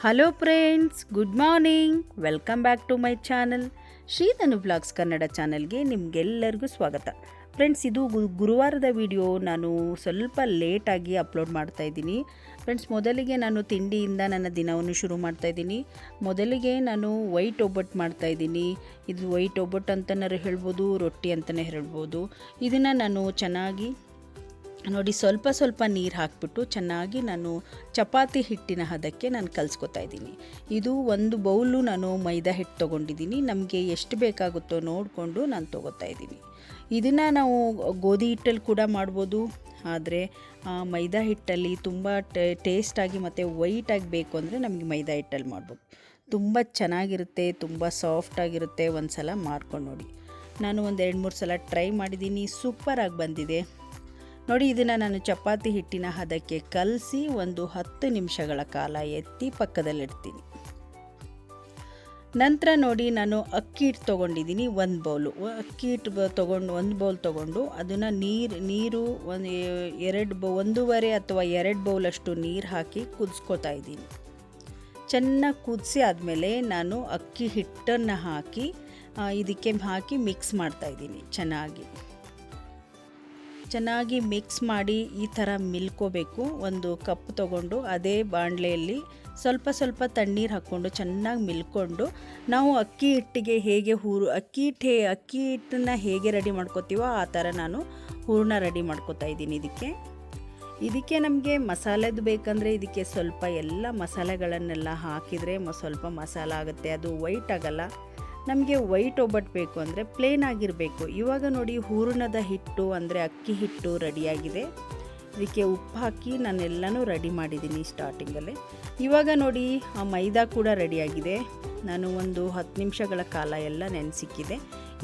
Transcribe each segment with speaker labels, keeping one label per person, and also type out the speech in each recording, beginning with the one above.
Speaker 1: Hello friends, good morning. Welcome back to my channel Shreedhanu vlogs Kannada ಚಾನಲ್ಗೆ ನಿಮಗೆಲ್ಲರಿಗೂ ಸ್ವಾಗತ. Friends, ಇದು ಗುರುವಾರದ ವಿಡಿಯೋ. ನಾನು ಸ್ವಲ್ಪ ಲೇಟಾಗಿ ಅಪ್ಲೋಡ್ ಮಾಡ್ತಾಯಿದ್ದೀನಿ. ಫ್ರೆಂಡ್ಸ್, ಮೊದಲಿಗೆ ನಾನು ತಿಂಡಿಯಿಂದ ನನ್ನ ದಿನವನ್ನು ಶುರು ಮಾಡ್ತಾಯಿದ್ದೀನಿ. ಮೊದಲಿಗೆ ನಾನು ವೈಟ್ ಒಬ್ಬಟ್ಟು ಮಾಡ್ತಾಯಿದ್ದೀನಿ. ಇದು ವೈಟ್ ಒಬ್ಬಟ್ಟು ಅಂತಲೇ ಹೇಳ್ಬೋದು, ರೊಟ್ಟಿ ಅಂತಲೇ ಹೇಳ್ಬೋದು. ಇದನ್ನು ನಾನು ಚೆನ್ನಾಗಿ ನೋಡಿ ಸ್ವಲ್ಪ ನೀರು ಹಾಕಿಬಿಟ್ಟು ಚೆನ್ನಾಗಿ ನಾನು ಚಪಾತಿ ಹಿಟ್ಟಿನ ಹದಕ್ಕೆ ನಾನು ಕಲಿಸ್ಕೊತಾ ಇದ್ದೀನಿ. ಇದು ಒಂದು ಬೌಲು ನಾನು ಮೈದಾ ಹಿಟ್ಟು ತೊಗೊಂಡಿದ್ದೀನಿ. ನಮಗೆ ಎಷ್ಟು ಬೇಕಾಗುತ್ತೋ ನೋಡಿಕೊಂಡು ನಾನು ತೊಗೋತಾ ಇದ್ದೀನಿ. ಇದನ್ನು ನಾವು ಗೋಧಿ ಹಿಟ್ಟಲ್ಲಿ ಕೂಡ ಮಾಡ್ಬೋದು, ಆದರೆ ಮೈದಾ ಹಿಟ್ಟಲ್ಲಿ ತುಂಬ ಟೇಸ್ಟಾಗಿ ಮತ್ತು ವೈಟಾಗಿ ಬೇಕು ಅಂದರೆ ನಮಗೆ ಮೈದಾ ಹಿಟ್ಟಲ್ಲಿ ಮಾಡ್ಬೋದು. ತುಂಬ ಚೆನ್ನಾಗಿರುತ್ತೆ, ತುಂಬ ಸಾಫ್ಟಾಗಿರುತ್ತೆ. ಒಂದು ಸಲ ಮಾಡ್ಕೊಂಡು ನೋಡಿ. ನಾನು ಒಂದು 2-3 ಸಲ ಟ್ರೈ ಮಾಡಿದ್ದೀನಿ, ಸೂಪರಾಗಿ ಬಂದಿದೆ ನೋಡಿ. ಇದನ್ನು ನಾನು ಚಪಾತಿ ಹಿಟ್ಟಿನ ಹದಕ್ಕೆ ಕಲಸಿ ಒಂದು 10 ನಿಮಿಷಗಳ ಕಾಲ ಎತ್ತಿ ಪಕ್ಕದಲ್ಲಿಡ್ತೀನಿ. ನಂತರ ನೋಡಿ, ನಾನು ಅಕ್ಕಿ ಹಿಟ್ಟು ತೊಗೊಂಡಿದ್ದೀನಿ. 1 ಬೌಲು ಅಕ್ಕಿ ಹಿಟ್ಟು ತೊಗೊಂಡು 1 ಬೌಲ್ ತೊಗೊಂಡು ಅದನ್ನು ನೀರು 1.5 ಅಥವಾ 2 ಬೌಲಷ್ಟು ನೀರು ಹಾಕಿ ಕುದಿಸ್ಕೊತಾ ಇದ್ದೀನಿ. ಚೆನ್ನಾಗಿ ಕುದಿಸಿ ಆದಮೇಲೆ ನಾನು ಅಕ್ಕಿ ಹಿಟ್ಟನ್ನು ಹಾಕಿ ಇದಕ್ಕೆ ಹಾಕಿ ಮಿಕ್ಸ್ ಮಾಡ್ತಾಯಿದ್ದೀನಿ. ಚೆನ್ನಾಗಿ ಮಿಕ್ಸ್ ಮಾಡಿ ಈ ಥರ ಮಿಲ್ಕೋಬೇಕು. ಒಂದು ಕಪ್ ತೊಗೊಂಡು ಅದೇ ಬಾಣಲೆಯಲ್ಲಿ ಸ್ವಲ್ಪ ತಣ್ಣೀರು ಹಾಕ್ಕೊಂಡು ಚೆನ್ನಾಗಿ ಮಿಲ್ಕೊಂಡು ನಾವು ಅಕ್ಕಿ ಹಿಟ್ಟಿಗೆ ಹೇಗೆ ಅಕ್ಕಿ ಹಿಟ್ಟನ್ನು ಹೇಗೆ ರೆಡಿ ಮಾಡ್ಕೋತೀವೋ ಆ ಥರ ನಾನು ಹೂರಣ ರೆಡಿ ಮಾಡ್ಕೋತಾ ಇದ್ದೀನಿ. ಇದಕ್ಕೆ ನಮಗೆ ಮಸಾಲೆದು ಬೇಕಂದರೆ ಇದಕ್ಕೆ ಸ್ವಲ್ಪ ಎಲ್ಲ ಮಸಾಲೆಗಳನ್ನೆಲ್ಲ ಹಾಕಿದರೆ ಸ್ವಲ್ಪ ಮಸಾಲ ಆಗುತ್ತೆ, ಅದು ವೈಟ್ ಆಗಲ್ಲ. ನಮಗೆ ವೈಟ್ ಒಬ್ಬಟ್ಟು ಬೇಕು ಅಂದರೆ ಪ್ಲೇನ್ ಆಗಿರಬೇಕು. ಇವಾಗ ನೋಡಿ, ಹೂರಣದ ಹಿಟ್ಟು ಅಂದರೆ ಅಕ್ಕಿ ಹಿಟ್ಟು ರೆಡಿಯಾಗಿದೆ. ಇದಕ್ಕೆ ಉಪ್ಪು ಹಾಕಿ ನಾನೆಲ್ಲನೂ ರೆಡಿ ಮಾಡಿದ್ದೀನಿ ಸ್ಟಾರ್ಟಿಂಗಲ್ಲೇ. ಇವಾಗ ನೋಡಿ, ಮೈದಾ ಕೂಡ ರೆಡಿಯಾಗಿದೆ. ನಾನು ಒಂದು 10 ನಿಮಿಷಗಳ ಕಾಲ ಎಲ್ಲ ನೆನೆಸಿಕ್ಕಿದೆ.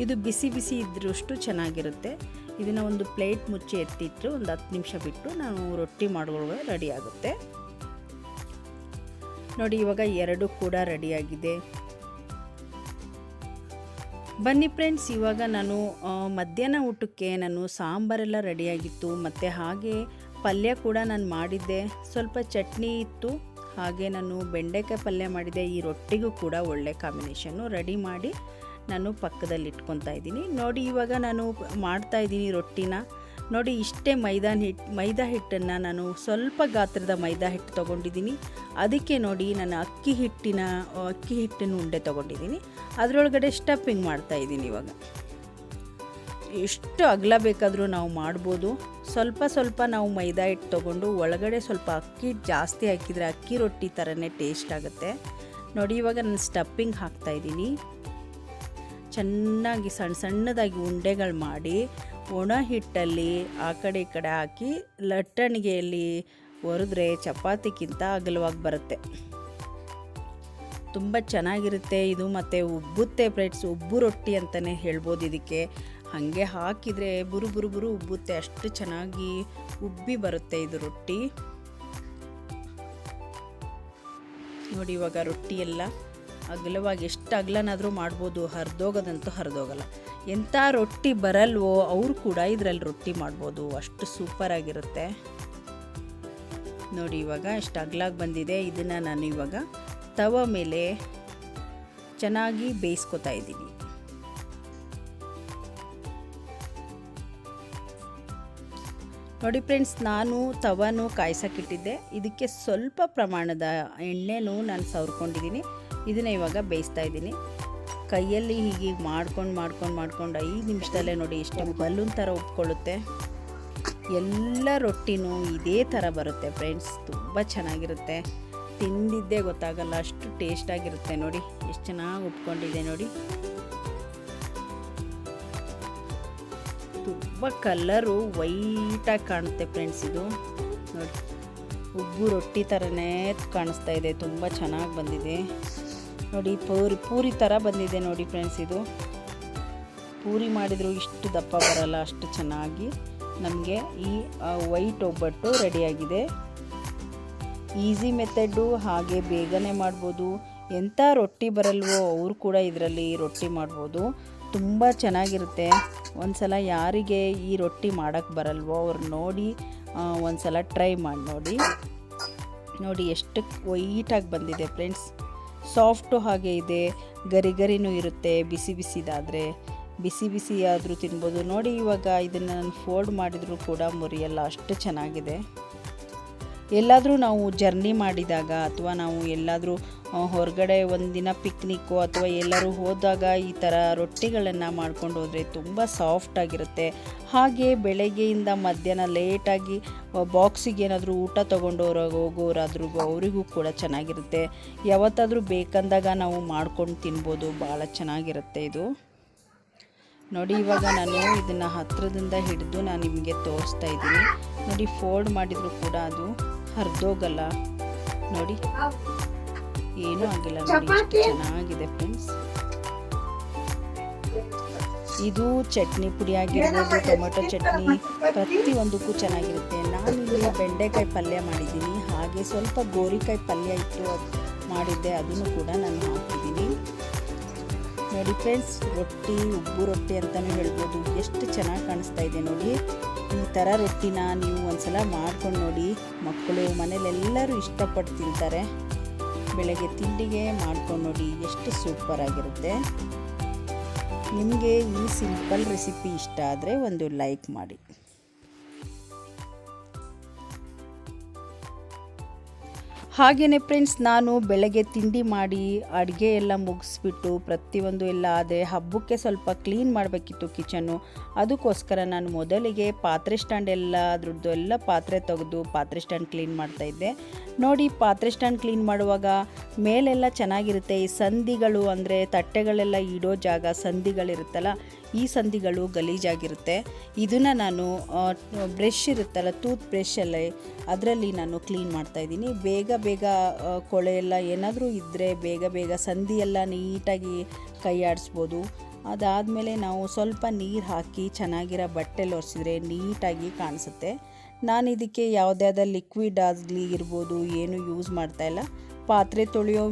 Speaker 1: ಇದು ಬಿಸಿ ಇದ್ದರಷ್ಟು ಚೆನ್ನಾಗಿರುತ್ತೆ. ಇದನ್ನು ಒಂದು ಪ್ಲೇಟ್ ಮುಚ್ಚಿ ಎತ್ತಿಟ್ಟು ಒಂದು 10 ನಿಮಿಷ ಬಿಟ್ಟು ನಾನು ರೊಟ್ಟಿ ಮಾಡುವಾಗ ರೆಡಿ ಆಗುತ್ತೆ ನೋಡಿ. ಇವಾಗ 2 ಕೂಡ ರೆಡಿಯಾಗಿದೆ. ಬನ್ನಿ ಫ್ರೆಂಡ್ಸ್, ಇವಾಗ ನಾನು ಮಧ್ಯಾಹ್ನ ಊಟಕ್ಕೆ ನಾನು ಸಾಂಬಾರೆಲ್ಲ ರೆಡಿಯಾಗಿತ್ತು, ಮತ್ತು ಹಾಗೆ ಪಲ್ಯ ಕೂಡ ನಾನು ಮಾಡಿದ್ದೆ. ಸ್ವಲ್ಪ ಚಟ್ನಿ ಇತ್ತು, ಹಾಗೆ ನಾನು ಬೆಂಡೆಕಾಯಿ ಪಲ್ಯ ಮಾಡಿದ್ದೆ. ಈ ರೊಟ್ಟಿಗೂ ಕೂಡ ಒಳ್ಳೆ ಕಾಂಬಿನೇಷನ್ನು ರೆಡಿ ಮಾಡಿ ನಾನು ಪಕ್ಕದಲ್ಲಿ ಇಟ್ಕೊತಾ ಇದ್ದೀನಿ ನೋಡಿ. ಇವಾಗ ನಾನು ಮಾಡ್ತಾಯಿದ್ದೀನಿ ರೊಟ್ಟಿನ ನೋಡಿ. ಇಷ್ಟೇ ಮೈದಾ ಹಿಟ್ಟನ್ನು ನಾನು ಸ್ವಲ್ಪ ಗಾತ್ರದ ಮೈದಾ ಹಿಟ್ಟು ತೊಗೊಂಡಿದ್ದೀನಿ. ಅದಕ್ಕೆ ನೋಡಿ, ನಾನು ಅಕ್ಕಿ ಹಿಟ್ಟಿನ ಉಂಡೆ ತೊಗೊಂಡಿದ್ದೀನಿ. ಅದರೊಳಗಡೆ ಸ್ಟಫಿಂಗ್ ಮಾಡ್ತಾಯಿದ್ದೀನಿ. ಇವಾಗ ಎಷ್ಟು ಅಗಲ ಬೇಕಾದರೂ ನಾವು ಮಾಡ್ಬೋದು. ಸ್ವಲ್ಪ ನಾವು ಮೈದಾ ಹಿಟ್ಟು ತೊಗೊಂಡು ಒಳಗಡೆ ಸ್ವಲ್ಪ ಅಕ್ಕಿ ಹಿಟ್ಟು ಜಾಸ್ತಿ ಹಾಕಿದರೆ ಅಕ್ಕಿ ರೊಟ್ಟಿ ಥರನೇ ಟೇಸ್ಟ್ ಆಗುತ್ತೆ ನೋಡಿ. ಇವಾಗ ನಾನು ಸ್ಟಫಿಂಗ್ ಹಾಕ್ತಾಯಿದ್ದೀನಿ. ಚೆನ್ನಾಗಿ ಸಣ್ಣದಾಗಿ ಉಂಡೆಗಳು ಮಾಡಿ ಒಣ ಹಿಟ್ಟಲ್ಲಿ ಆ ಕಡೆ ಈ ಕಡೆ ಹಾಕಿ ಲಟ್ಟಣಿಗೆಯಲ್ಲಿ ಒರೆದ್ರೆ ಚಪಾತಿಗಿಂತ ಅಗಲವಾಗಿ ಬರುತ್ತೆ. ತುಂಬ ಚೆನ್ನಾಗಿರುತ್ತೆ ಇದು, ಮತ್ತು ಉಬ್ಬುತ್ತೆ ಫ್ರೆಂಡ್ಸ್. ಉಬ್ಬು ರೊಟ್ಟಿ ಅಂತಲೇ ಹೇಳ್ಬೋದು ಇದಕ್ಕೆ. ಹಾಗೆ ಹಾಕಿದರೆ ಬುರು ಉಬ್ಬುತ್ತೆ, ಅಷ್ಟು ಚೆನ್ನಾಗಿ ಉಬ್ಬಿ ಬರುತ್ತೆ ಇದು ರೊಟ್ಟಿ ನೋಡಿ. ಇವಾಗ ರೊಟ್ಟಿ ಎಲ್ಲ ಅಗಲವಾಗಿ ಎಷ್ಟು ಅಗಲನಾದರೂ ಮಾಡ್ಬೋದು, ಹರಿದೋಗಲ್ಲ. ಎಂಥ ರೊಟ್ಟಿ ಬರಲ್ವೋ ಅವರು ಕೂಡ ಇದರಲ್ಲಿ ರೊಟ್ಟಿ ಮಾಡ್ಬೋದು, ಅಷ್ಟು ಸೂಪರಾಗಿರುತ್ತೆ ನೋಡಿ. ಇವಾಗ ಎಷ್ಟು ಅಗಲಾಗಿ ಬಂದಿದೆ. ಇದನ್ನು ನಾನು ಇವಾಗ ತವ ಮೇಲೆ ಚೆನ್ನಾಗಿ ಬೇಯಿಸ್ಕೊತಾ ಇದ್ದೀನಿ ನೋಡಿ. ಫ್ರೆಂಡ್ಸ್, ನಾನು ತವನು ಕಾಯ್ಸಕ್ಕಿಟ್ಟಿದ್ದೆ. ಇದಕ್ಕೆ ಸ್ವಲ್ಪ ಪ್ರಮಾಣದ ಎಣ್ಣೆನೂ ನಾನು ಸವರ್ಕೊಂಡಿದ್ದೀನಿ. ಇದನ್ನು ಇವಾಗ ಬೇಯಿಸ್ತಾ ಇದ್ದೀನಿ. ಕೈಯಲ್ಲಿ ಹೀಗೆ ಮಾಡ್ಕೊಂಡು 5 ನಿಮಿಷದಲ್ಲೇ ನೋಡಿ ಎಷ್ಟು ಬಲೂನ್ ಥರ ಉಪ್ಕೊಳ್ಳುತ್ತೆ. ಎಲ್ಲ ರೊಟ್ಟಿನೂ ಇದೇ ಥರ ಬರುತ್ತೆ ಫ್ರೆಂಡ್ಸ್. ತುಂಬ ಚೆನ್ನಾಗಿರುತ್ತೆ, ತಿಂದಿದ್ದೇ ಗೊತ್ತಾಗಲ್ಲ, ಅಷ್ಟು ಟೇಸ್ಟಾಗಿರುತ್ತೆ ನೋಡಿ. ಎಷ್ಟು ಚೆನ್ನಾಗಿ ಉಪ್ಕೊಂಡಿದೆ ನೋಡಿ. ತುಂಬ ಕಲರು ವೈಟಾಗಿ ಕಾಣುತ್ತೆ ಫ್ರೆಂಡ್ಸ್. ಇದು ನೋಡಿ, ಉಬ್ಬು ರೊಟ್ಟಿ ಥರನೇ ಕಾಣಿಸ್ತಾ ಇದೆ. ತುಂಬ ಚೆನ್ನಾಗಿ ಬಂದಿದೆ ನೋಡಿ. ಪೂರಿ ಥರ ಬಂದಿದೆ ನೋಡಿ ಫ್ರೆಂಡ್ಸ್. ಇದು ಪೂರಿ ಮಾಡಿದರೂ ಇಷ್ಟು ದಪ್ಪ ಬರಲ್ಲ, ಅಷ್ಟು ಚೆನ್ನಾಗಿ ನಮಗೆ ಈ ವೈಟ್ ಒಬ್ಬಟ್ಟು ರೆಡಿಯಾಗಿದೆ. ಈಸಿ ಮೆಥಡು, ಹಾಗೆ ಬೇಗನೆ ಮಾಡ್ಬೋದು. ಎಂಥ ರೊಟ್ಟಿ ಬರಲ್ವೋ ಅವರು ಕೂಡ ಇದರಲ್ಲಿ ರೊಟ್ಟಿ ಮಾಡ್ಬೋದು. ತುಂಬ ಚೆನ್ನಾಗಿರುತ್ತೆ. ಒಂದು ಸಲ ಯಾರಿಗೆ ಈ ರೊಟ್ಟಿ ಮಾಡೋಕ್ಕೆ ಬರಲ್ವೋ ಅವ್ರು ನೋಡಿ ಒಂದು ಸಲ ಟ್ರೈ ಮಾಡಿ ನೋಡಿ. ನೋಡಿ ಎಷ್ಟು ವೈಟಾಗಿ ಬಂದಿದೆ ಫ್ರೆಂಡ್ಸ್. ಸಾಫ್ಟು ಹಾಗೆ ಇದೆ, ಗರಿ ಗರಿನೂ ಇರುತ್ತೆ. ಬಿಸಿ ಬಿಸಿದಾದರೆ ಬಿಸಿ ಬಿಸಿ ಆದರೂ ತಿನ್ಬೋದು. ನೋಡಿ ಇವಾಗ ಇದನ್ನು ನಾನು ಫೋಲ್ಡ್ ಮಾಡಿದರೂ ಕೂಡ ಮುರಿಯಲ್ಲ, ಅಷ್ಟು ಚೆನ್ನಾಗಿದೆ. ಎಲ್ಲಾದರೂ ನಾವು ಜರ್ನಿ ಮಾಡಿದಾಗ ಅಥವಾ ನಾವು ಎಲ್ಲಾದರೂ ಹೊರಗಡೆ ಒಂದಿನ ಪಿಕ್ನಿಕ್ಕು ಅಥವಾ ಎಲ್ಲರೂ ಹೋದಾಗ ಈ ಥರ ರೊಟ್ಟಿಗಳನ್ನು ಮಾಡ್ಕೊಂಡು ಹೋದರೆ ತುಂಬ ಸಾಫ್ಟಾಗಿರುತ್ತೆ. ಹಾಗೆ ಬೆಳಗ್ಗೆಯಿಂದ ಮಧ್ಯಾಹ್ನ ಲೇಟಾಗಿ ಬಾಕ್ಸಿಗೆ ಏನಾದರೂ ಊಟ ತೊಗೊಂಡು ಹೋಗೋರಾದ್ರೂ ಅವರಿಗೂ ಕೂಡ ಚೆನ್ನಾಗಿರುತ್ತೆ. ಯಾವತ್ತಾದರೂ ಬೇಕಂದಾಗ ನಾವು ಮಾಡ್ಕೊಂಡು ತಿನ್ಬೋದು, ಭಾಳ ಚೆನ್ನಾಗಿರುತ್ತೆ ಇದು. ನೋಡಿ ಇವಾಗ ನಾನು ಇದನ್ನು ಹತ್ತಿರದಿಂದ ಹಿಡಿದು ನಾನು ನಿಮಗೆ ತೋರಿಸ್ತಾ ಇದ್ದೀನಿ. ನೋಡಿ ಫೋಲ್ಡ್ ಮಾಡಿದರೂ ಕೂಡ ಅದು ಹರಿದೋಗಲ್ಲ, ನೋಡಿ ಏನೂ ಆಗಿಲ್ಲ. ನೋಡಿ ಎಷ್ಟು ಚೆನ್ನಾಗಿದೆ ಫ್ರೆಂಡ್ಸ್. ಇದು ಚಟ್ನಿ ಪುಡಿ ಆಗಿರ್ಬೋದು, ಟೊಮೆಟೊ ಚಟ್ನಿ, ಪ್ರತಿಯೊಂದಕ್ಕೂ ಚೆನ್ನಾಗಿರುತ್ತೆ. ನಾನಿಲ್ಲಿ ಬೆಂಡೆಕಾಯಿ ಪಲ್ಯ ಮಾಡಿದ್ದೀನಿ, ಹಾಗೆ ಸ್ವಲ್ಪ ಗೋರಿಕಾಯಿ ಪಲ್ಯ ಇಟ್ಟು ಮಾಡಿದ್ದೆ, ಅದನ್ನು ಕೂಡ ನಾನು ಹಾಕಿದ್ದೀನಿ. ನೋಡಿ ಫ್ರೆಂಡ್ಸ್, ರೊಟ್ಟಿ ಉಬ್ಬು ರೊಟ್ಟಿ ಅಂತಲೂ ಹೇಳ್ಬೋದು. ಎಷ್ಟು ಚೆನ್ನಾಗಿ ಕಾಣಿಸ್ತಾ ಇದೆ ನೋಡಿ. ಈ ಥರ ರೊಟ್ಟಿನ ನೀವು ಒಂದ್ಸಲ ಮಾಡ್ಕೊಂಡು ನೋಡಿ, ಮಕ್ಕಳು ಮನೇಲೆಲ್ಲರೂ ಇಷ್ಟಪಟ್ಟು ತಿಂತಾರೆ. ಬೆಳಗ್ಗೆ ತಿಂಡಿಗೆ ಮಾಡ್ಕೊಂಡು ನೋಡಿ, ಎಷ್ಟು ಸೂಪರಾಗಿರುತ್ತೆ. ನಿಮಗೆ ಈ ಸಿಂಪಲ್ ರೆಸಿಪಿ ಇಷ್ಟ ಆದರೆ ಒಂದು ಲೈಕ್ ಮಾಡಿ. ಹಾಗೆಯೇ ಫ್ರೆಂಡ್ಸ್, ನಾನು ಬೆಳಗ್ಗೆ ತಿಂಡಿ ಮಾಡಿ ಅಡುಗೆ ಎಲ್ಲ ಮುಗಿಸ್ಬಿಟ್ಟು ಪ್ರತಿಯೊಂದು ಎಲ್ಲ ಆದರೆ ಹಬ್ಬಕ್ಕೆ ಸ್ವಲ್ಪ ಕ್ಲೀನ್ ಮಾಡಬೇಕಿತ್ತು ಕಿಚನ್ನು. ಅದಕ್ಕೋಸ್ಕರ ನಾನು ಮೊದಲಿಗೆ ಪಾತ್ರೆ ಸ್ಟ್ಯಾಂಡ್ ಎಲ್ಲ ಅದ್ರದ್ದು ಎಲ್ಲ ಪಾತ್ರೆ ತೆಗೆದು ಪಾತ್ರೆ ಸ್ಟ್ಯಾಂಡ್ ಕ್ಲೀನ್ ಮಾಡ್ತಾಯಿದ್ದೆ. ನೋಡಿ ಪಾತ್ರೆ ಸ್ಟ್ಯಾಂಡ್ ಕ್ಲೀನ್ ಮಾಡುವಾಗ ಮೇಲೆಲ್ಲ ಚೆನ್ನಾಗಿರುತ್ತೆ. ಈ ಸಂದಿಗಳು ಅಂದರೆ ತಟ್ಟೆಗಳೆಲ್ಲ ಇಡೋ ಜಾಗ ಸಂದಿಗಳಿರುತ್ತಲ್ಲ, ಈ ಸಂದಿಗಳು ಗಲೀಜಾಗಿರುತ್ತೆ. ಇದನ್ನು ನಾನು ಬ್ರಷ್ ಇರುತ್ತಲ್ಲ, ಟೂತ್ ಬ್ರಷಲ್ಲೇ ಅದರಲ್ಲಿ ನಾನು ಕ್ಲೀನ್ ಮಾಡ್ತಾಯಿದ್ದೀನಿ. ಬೇಗ ಕೊಳೆ ಎಲ್ಲ ಏನಾದರೂ ಇದ್ದರೆ ಬೇಗ ಸಂದಿ ಎಲ್ಲ ನೀಟಾಗಿ ಕೈ ಆಡಿಸ್ಬೋದು. ಅದಾದಮೇಲೆ ನಾವು ಸ್ವಲ್ಪ ನೀರು ಹಾಕಿ ಚೆನ್ನಾಗಿರೋ ಬಟ್ಟೆಲಿ ಒರೆಸಿದ್ರೆ ನೀಟಾಗಿ ಕಾಣಿಸುತ್ತೆ. ನಾನು ಇದಕ್ಕೆ ಯಾವುದೇ ಲಿಕ್ವಿಡ್ ಆಗಲಿ ಇರ್ಬೋದು ಏನು ಯೂಸ್ ಮಾಡ್ತಾಯಿಲ್ಲ. ಪಾತ್ರೆ ತೊಳೆಯೋ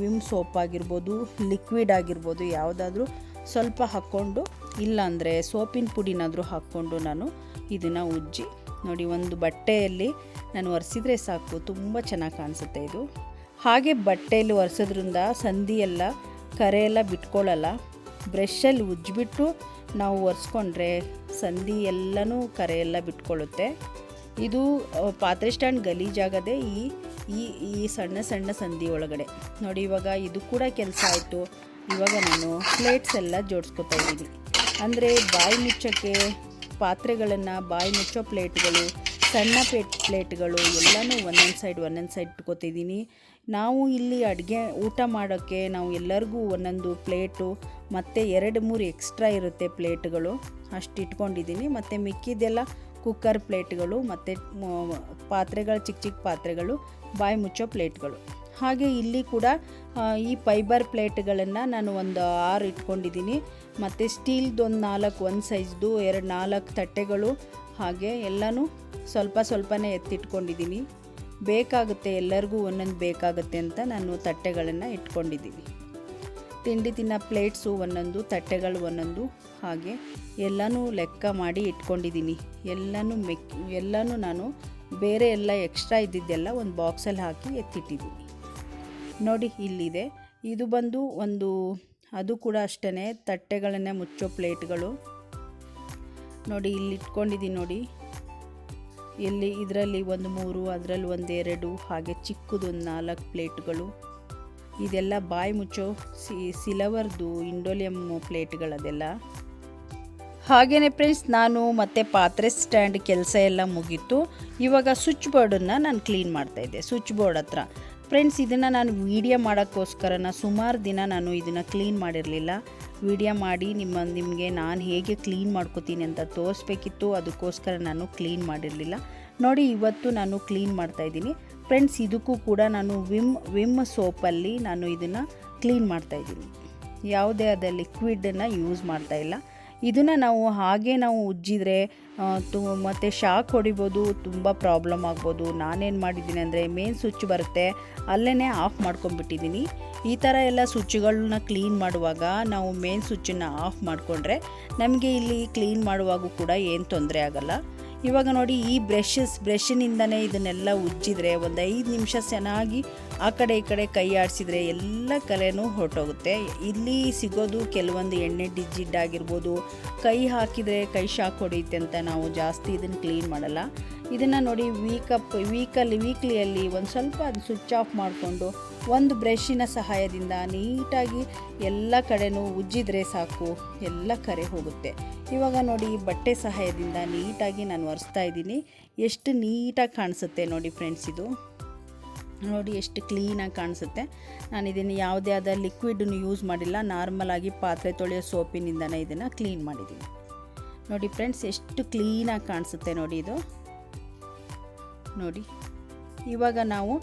Speaker 1: ವಿಮ್ ಸೋಪ್ ಆಗಿರ್ಬೋದು, ಲಿಕ್ವಿಡ್ ಆಗಿರ್ಬೋದು, ಯಾವುದಾದ್ರೂ ಸ್ವಲ್ಪ ಹಾಕ್ಕೊಂಡು, ಇಲ್ಲಾಂದರೆ ಸೋಪಿನ ಪುಡಿನಾದರೂ ಹಾಕ್ಕೊಂಡು ನಾನು ಇದನ್ನು ಉಜ್ಜಿ ನೋಡಿ ಒಂದು ಬಟ್ಟೆಯಲ್ಲಿ ನಾನು ಒರೆಸಿದ್ರೆ ಸಾಕು, ತುಂಬ ಚೆನ್ನಾಗಿ ಕಾಣಿಸುತ್ತೆ ಇದು. ಹಾಗೆ ಬಟ್ಟೆಯಲ್ಲಿ ಒರೆಸೋದ್ರಿಂದ ಸಂದಿ ಎಲ್ಲ ಕರೆ ಎಲ್ಲ ಬಿಟ್ಕೊಳ್ಳಲ್ಲ. ಬ್ರಷಲ್ಲಿ ಉಜ್ಜಿಬಿಟ್ಟು ನಾವು ಒರೆಸ್ಕೊಂಡ್ರೆ ಸಂದಿ ಎಲ್ಲನೂ ಕರೆ ಎಲ್ಲ ಬಿಟ್ಕೊಳ್ಳುತ್ತೆ. ಇದು ಪಾತ್ರೆ ಸ್ಟ್ಯಾಂಡ್ ಗಲೀಜಾಗದೆ ಈ ಸಣ್ಣ ಸಣ್ಣ ಸಂದಿ ಒಳಗಡೆ ನೋಡಿ. ಇವಾಗ ಇದು ಕೂಡ ಕೆಲಸ ಆಯಿತು. ಇವಾಗ ನಾನು ಪ್ಲೇಟ್ಸ್ ಎಲ್ಲ ಜೋಡಿಸ್ಕೊತಾ ಇದ್ದೀನಿ. ಅಂದರೆ ಬಾಯಿ ಮುಚ್ಚೋಕ್ಕೆ ಪಾತ್ರೆಗಳನ್ನು, ಬಾಯಿ ಮುಚ್ಚೋ ಪ್ಲೇಟ್ಗಳು, ಸಣ್ಣ ಪ್ಲೇಟ್ಗಳು ಎಲ್ಲನೂ ಒಂದೊಂದು ಸೈಡ್ ಇಟ್ಕೊತಿದ್ದೀನಿ. ನಾವು ಇಲ್ಲಿ ಊಟ ಮಾಡೋಕ್ಕೆ ನಾವು ಎಲ್ಲರಿಗೂ ಒಂದೊಂದು ಪ್ಲೇಟು ಮತ್ತು 2-3 ಎಕ್ಸ್ಟ್ರಾ ಇರುತ್ತೆ ಪ್ಲೇಟ್ಗಳು, ಅಷ್ಟು ಇಟ್ಕೊಂಡಿದ್ದೀನಿ. ಮತ್ತು ಮಿಕ್ಕಿದೆಲ್ಲ ಕುಕ್ಕರ್ ಪ್ಲೇಟ್ಗಳು ಮತ್ತು ಪಾತ್ರೆಗಳು, ಚಿಕ್ಕ ಪಾತ್ರೆಗಳು, ಬಾಯಿ ಮುಚ್ಚೋ ಪ್ಲೇಟ್ಗಳು. ಹಾಗೆ ಇಲ್ಲಿ ಕೂಡ ಈ ಫೈಬರ್ ಪ್ಲೇಟ್ಗಳನ್ನು ನಾನು ಒಂದು 6 ಇಟ್ಕೊಂಡಿದ್ದೀನಿ. ಮತ್ತು ಸ್ಟೀಲ್ದು ಒಂದು 4, ಒಂದು ಸೈಜ್ದು 4 ತಟ್ಟೆಗಳು, ಹಾಗೆ ಎಲ್ಲನೂ ಸ್ವಲ್ಪನೇ ಎತ್ತಿಟ್ಕೊಂಡಿದ್ದೀನಿ. ಬೇಕಾಗುತ್ತೆ, ಎಲ್ಲರಿಗೂ ಒಂದೊಂದು ಬೇಕಾಗುತ್ತೆ ಅಂತ ನಾನು ತಟ್ಟೆಗಳನ್ನು ಇಟ್ಕೊಂಡಿದ್ದೀನಿ. ತಿಂಡಿ ತಿನ್ನೋ ಪ್ಲೇಟ್ಸು ಒಂದೊಂದು, ತಟ್ಟೆಗಳು ಒಂದೊಂದು, ಹಾಗೆ ಎಲ್ಲನೂ ಲೆಕ್ಕ ಮಾಡಿ ಇಟ್ಕೊಂಡಿದ್ದೀನಿ. ಎಲ್ಲನೂ ನಾನು ಬೇರೆ ಎಲ್ಲ ಎಕ್ಸ್ಟ್ರಾ ಇದ್ದಿದ್ದೆಲ್ಲ ಒಂದು ಬಾಕ್ಸಲ್ಲಿ ಹಾಕಿ ಎತ್ತಿಟ್ಟಿದ್ದೀನಿ. ನೋಡಿ ಇಲ್ಲಿದೆ, ಇದು ಬಂದು ಅದು ಕೂಡ ಅಷ್ಟೇ ತಟ್ಟೆಗಳನ್ನೇ ಮುಚ್ಚೋ ಪ್ಲೇಟ್ಗಳು. ನೋಡಿ ಇಲ್ಲಿ ಇಟ್ಕೊಂಡಿದ್ದೀನಿ ನೋಡಿ. ಇದರಲ್ಲಿ ಒಂದು 3, ಅದರಲ್ಲಿ ಒಂದು 2, ಹಾಗೆ ಚಿಕ್ಕದೊಂದು 4 ಪ್ಲೇಟ್ಗಳು. ಇದೆಲ್ಲ ಬಾಯಿ ಮುಚ್ಚೋ ಸಿಲ್ವರ್ದು ಇಂಡೋಲಿಯಂ ಪ್ಲೇಟ್ಗಳದೆಲ್ಲ. ಹಾಗೆಯೇ ಫ್ರೆಂಡ್ಸ್, ನಾನು ಮತ್ತು ಪಾತ್ರೆ ಸ್ಟ್ಯಾಂಡ್ ಕೆಲಸ ಎಲ್ಲ ಮುಗೀತು. ಇವಾಗ ಸ್ವಿಚ್ ಬೋರ್ಡನ್ನು ನಾನು ಕ್ಲೀನ್ ಮಾಡ್ತಾಯಿದ್ದೆ, ಸ್ವಿಚ್ ಬೋರ್ಡ್ ಹತ್ರ. ಫ್ರೆಂಡ್ಸ್, ಇದನ್ನು ನಾನು ವೀಡಿಯೋ ಮಾಡೋಕ್ಕೋಸ್ಕರ ಸುಮಾರು ದಿನ ನಾನು ಇದನ್ನು ಕ್ಲೀನ್ ಮಾಡಿರಲಿಲ್ಲ. ವೀಡಿಯೋ ಮಾಡಿ ನಿಮಗೆ ನಾನು ಹೇಗೆ ಕ್ಲೀನ್ ಮಾಡ್ಕೋತೀನಿ ಅಂತ ತೋರಿಸ್ಬೇಕಿತ್ತು, ಅದಕ್ಕೋಸ್ಕರ ನಾನು ಕ್ಲೀನ್ ಮಾಡಿರಲಿಲ್ಲ. ನೋಡಿ ಇವತ್ತು ನಾನು ಕ್ಲೀನ್ ಮಾಡ್ತಾಯಿದ್ದೀನಿ ಫ್ರೆಂಡ್ಸ್. ಇದಕ್ಕೂ ಕೂಡ ನಾನು ವಿಮ್ ಸೋಪಲ್ಲಿ ನಾನು ಇದನ್ನು ಕ್ಲೀನ್ ಮಾಡ್ತಾಯಿದ್ದೀನಿ. ಯಾವುದೇ ಆದ ಲಿಕ್ವಿಡನ್ನು ಯೂಸ್ ಮಾಡ್ತಾಯಿಲ್ಲ. ಇದನ್ನು ನಾವು ಉಜ್ಜಿದ್ರೆ ಮತ್ತು ಶಾಕ್ ಹೊಡಿಬೋದು, ತುಂಬ ಪ್ರಾಬ್ಲಮ್ ಆಗ್ಬೋದು. ನಾನೇನು ಮಾಡಿದ್ದೀನಿ ಅಂದರೆ ಮೇನ್ ಸ್ವಿಚ್ ಬರುತ್ತೆ, ಅಲ್ಲೇ ಆಫ್ ಮಾಡ್ಕೊಂಡ್ಬಿಟ್ಟಿದ್ದೀನಿ. ಈ ಥರ ಎಲ್ಲ ಸ್ವಿಚ್ಗಳನ್ನ ಕ್ಲೀನ್ ಮಾಡುವಾಗ ನಾವು ಮೇನ್ ಸ್ವಿಚ್ಚನ್ನು ಆಫ್ ಮಾಡಿಕೊಂಡ್ರೆ ನಮಗೆ ಇಲ್ಲಿ ಕ್ಲೀನ್ ಮಾಡುವಾಗೂ ಕೂಡ ಏನು ತೊಂದರೆ ಆಗಲ್ಲ. ಇವಾಗ ನೋಡಿ ಈ ಬ್ರಷಿನಿಂದನೇ ಇದನ್ನೆಲ್ಲ ಉಜ್ಜಿದ್ರೆ ಒಂದು 5 ನಿಮಿಷ ಚೆನ್ನಾಗಿ ಆ ಕಡೆ ಈ ಕಡೆ ಕೈ ಆಡಿಸಿದ್ರೆ ಎಲ್ಲ ಕಲೆನೂ ಹೊರಟೋಗುತ್ತೆ. ಇಲ್ಲಿ ಸಿಗೋದು ಕೆಲವೊಂದು ಎಣ್ಣೆ ಜಿಡ್ಡಾಗಿರ್ಬೋದು, ಕೈ ಹಾಕಿದರೆ ಕೈ ಶಾಕ್ ಹೊಡೆಯುತ್ತೆ ಅಂತ ನಾವು ಜಾಸ್ತಿ ಇದನ್ನು ಕ್ಲೀನ್ ಮಾಡಲ್ಲ. ಇದನ್ನು ನೋಡಿ ವೀಕ್ಲಿಯಲ್ಲಿ ಒಂದು ಸ್ವಲ್ಪ ಅದು ಸ್ವಿಚ್ ಆಫ್ ಮಾಡಿಕೊಂಡು ಒಂದು ಬ್ರಷಿನ ಸಹಾಯದಿಂದ ನೀಟಾಗಿ ಎಲ್ಲ ಕಡೆನೂ ಉಜ್ಜಿದ್ರೆ ಸಾಕು, ಎಲ್ಲ ಕರೆ ಹೋಗುತ್ತೆ. ಇವಾಗ ನೋಡಿ ಬಟ್ಟೆ ಸಹಾಯದಿಂದ ನೀಟಾಗಿ ನಾನು ಒರೆಸ್ತಾ ಇದ್ದೀನಿ. ಎಷ್ಟು ನೀಟಾಗಿ ಕಾಣಿಸುತ್ತೆ ನೋಡಿ ಫ್ರೆಂಡ್ಸ್, ಇದು ನೋಡಿ ಎಷ್ಟು ಕ್ಲೀನಾಗಿ ಕಾಣಿಸುತ್ತೆ. ನಾನು ಇದನ್ನು ಯಾವುದೇ ಆದ ಲಿಕ್ವಿಡನ್ನು ಯೂಸ್ ಮಾಡಿಲ್ಲ, ನಾರ್ಮಲಾಗಿ ಪಾತ್ರೆ ತೊಳೆಯೋ ಸೋಪಿನಿಂದನೇ ಇದನ್ನು ಕ್ಲೀನ್ ಮಾಡಿದ್ದೀನಿ. ನೋಡಿ ಫ್ರೆಂಡ್ಸ್ ಎಷ್ಟು ಕ್ಲೀನಾಗಿ ಕಾಣಿಸುತ್ತೆ ನೋಡಿ ಇದು ನೋಡಿ. ಇವಾಗ ನಾವು